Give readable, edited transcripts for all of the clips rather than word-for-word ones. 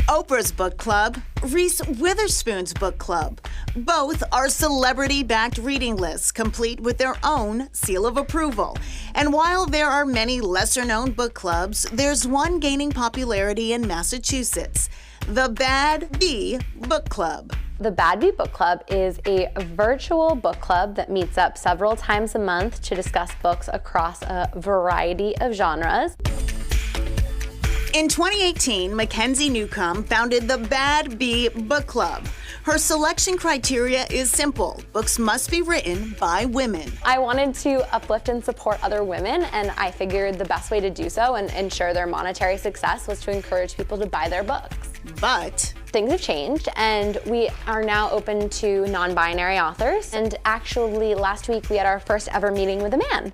Oprah's book club, Reese Witherspoon's book club. Both are celebrity-backed reading lists, complete with their own seal of approval. And while there are many lesser-known book clubs, there's one gaining popularity in Massachusetts, the Bad Bee Book Club. The Bad Bee Book Club is a virtual book club that meets up several times a month to discuss books across a variety of genres. In 2018, Mackenzie Newcomb founded the Bad Bee Book Club. Her selection criteria is simple. Books must be written by women. I wanted to uplift and support other women, and I figured the best way to do so and ensure their monetary success was to encourage people to buy their books. But things have changed, and we are now open to non-binary authors. And actually, last week we had our first ever meeting with a man.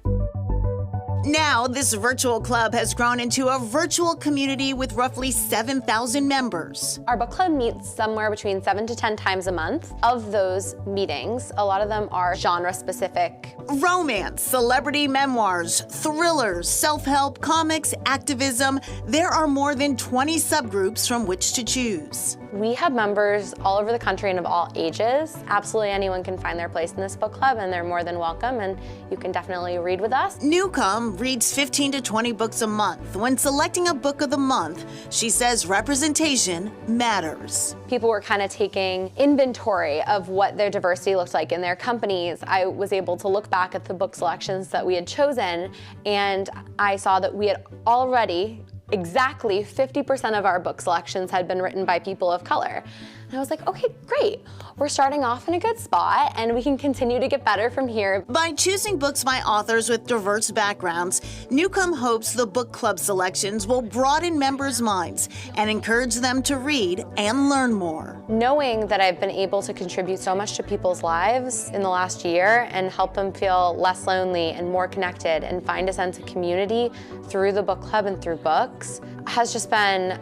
now, this virtual club has grown into a virtual community with roughly 7,000 members. Our book club meets somewhere between 7 to 10 times a month. Of those meetings, a lot of them are genre-specific. Romance, celebrity memoirs, thrillers, self-help, comics, activism. There are more than 20 subgroups from which to choose. We have members all over the country and of all ages. Absolutely anyone can find their place in this book club, and they're more than welcome, and you can definitely read with us. Newcomb reads 15 to 20 books a month. When selecting a book of the month, she says representation matters. People were kind of taking inventory of what their diversity looked like in their companies. I was able to look back at the book selections that we had chosen, and I saw that we had already exactly 50% of our book selections had been written by people of color. And I was like, okay, great. We're starting off in a good spot, and we can continue to get better from here. By choosing books by authors with diverse backgrounds, Newcomb hopes the book club selections will broaden members' minds and encourage them to read and learn more. Knowing that I've been able to contribute so much to people's lives in the last year and help them feel less lonely and more connected and find a sense of community through the book club and through books has just been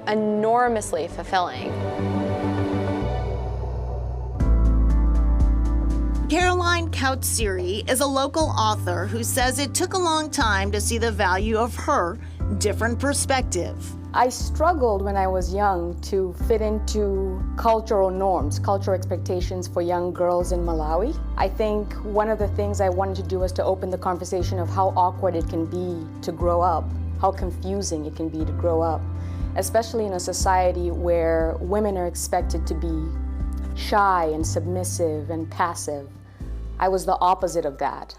enormously fulfilling. Caroline Kautsiri is a local author who says it took a long time to see the value of her different perspective. I struggled when I was young to fit into cultural norms, cultural expectations for young girls in Malawi. I think one of the things I wanted to do was to open the conversation of how awkward it can be to grow up, how confusing it can be to grow up, especially in a society where women are expected to be shy and submissive and passive. I was the opposite of that.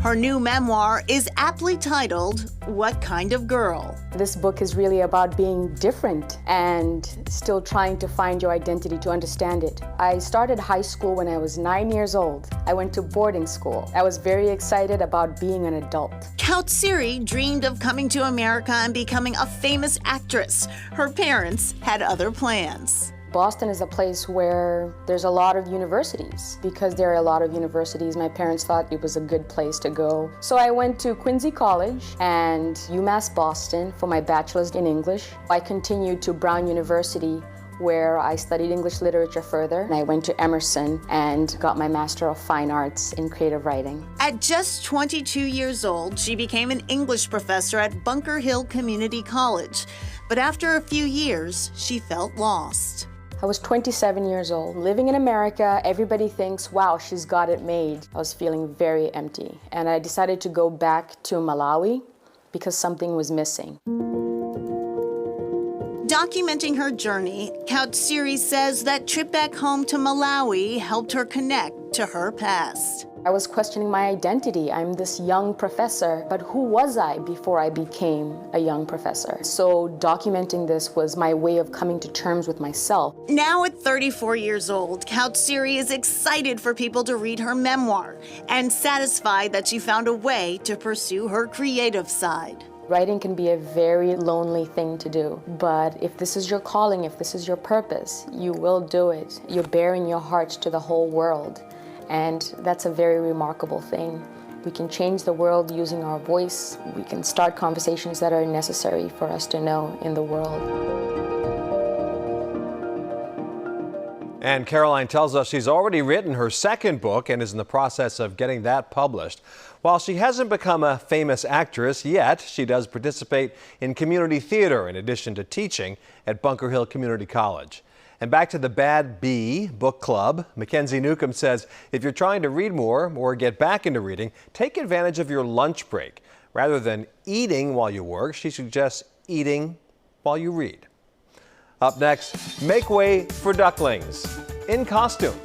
Her new memoir is aptly titled, What Kind of Girl? This book is really about being different and still trying to find your identity, to understand it. I started high school when I was 9 years old. I went to boarding school. I was very excited about being an adult. Kautsiri dreamed of coming to America and becoming a famous actress. Her parents had other plans. Boston is a place where there's a lot of universities. Because there are a lot of universities, my parents thought it was a good place to go. So I went to Quincy College and UMass Boston for my bachelor's in English. I continued to Brown University, where I studied English literature further. And I went to Emerson and got my Master of Fine Arts in creative writing. At just 22 years old, she became an English professor at Bunker Hill Community College. But after a few years, she felt lost. I was 27 years old. Living in America, everybody thinks, wow, she's got it made. I was feeling very empty. And I decided to go back to Malawi because something was missing. Documenting her journey, Kautsiri says that trip back home to Malawi helped her connect to her past. I was questioning my identity. I'm this young professor, but who was I before I became a young professor? So documenting this was my way of coming to terms with myself. Now at 34 years old, Kautsiri is excited for people to read her memoir and satisfied that she found a way to pursue her creative side. Writing can be a very lonely thing to do, but if this is your calling, if this is your purpose, you will do it. You're bearing your heart to the whole world. And that's a very remarkable thing. We can change the world using our voice. We can start conversations that are necessary for us to know in the world. And Caroline tells us she's already written her second book and is in the process of getting that published. While she hasn't become a famous actress yet, she does participate in community theater in addition to teaching at Bunker Hill Community College. And back to the Bad Bee Book Club, Mackenzie Newcomb says if you're trying to read more or get back into reading, take advantage of your lunch break. Rather than eating while you work, she suggests eating while you read. Up next, make way for ducklings in costume.